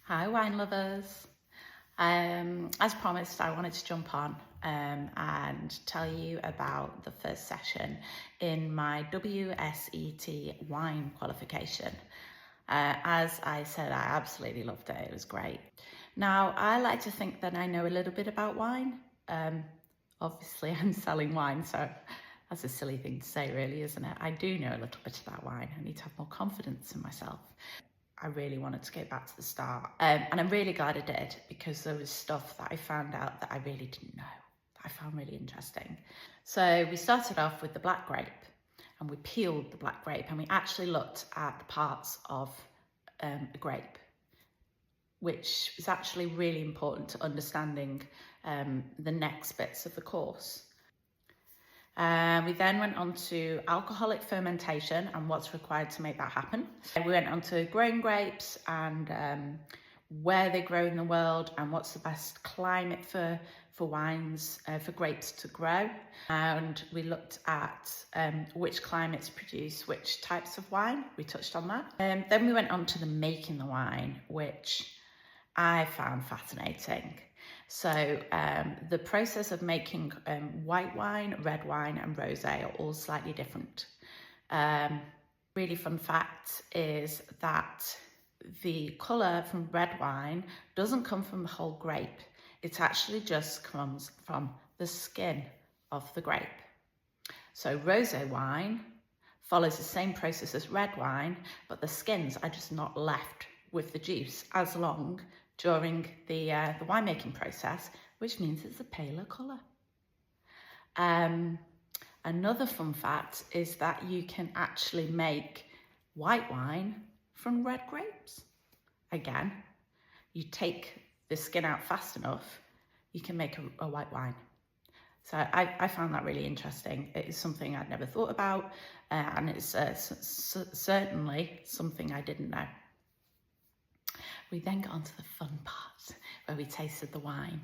Hi wine lovers. As promised, I wanted to jump on and tell you about the first session in my WSET wine qualification. As I said, I absolutely loved it. It was great. Now, I like to think that I know a little bit about wine. Obviously, I'm selling wine, so that's a silly thing to say, really, isn't it? I do know a little bit about wine. I need to have more confidence in myself. I really wanted to go back to the start. And I'm really glad I did, because there was stuff that I found out that I really didn't know, that I found really interesting. So we started off with the black grape, and we peeled the black grape, and we actually looked at the parts of a grape, which is actually really important to understanding the next bits of the course. We then went on to alcoholic fermentation and what's required to make that happen. We went on to growing grapes and where they grow in the world and what's the best climate for wines, for grapes to grow. And we looked at which climates produce which types of wine. We touched on that. Then we went on to the making the wine, which I found fascinating. So the process of making white wine, red wine and rosé are all slightly different. Really fun fact is that the colour from red wine doesn't come from the whole grape. It actually just comes from the skin of the grape. So rosé wine follows the same process as red wine, but the skins are just not left with the juice as long during the winemaking process, which means it's a paler colour. Another fun fact is that you can actually make white wine from red grapes. Again, you take the skin out fast enough, you can make a white wine. So I found that really interesting. It is something I'd never thought about, and it's certainly something I didn't know. We then got on to the fun part where we tasted the wine.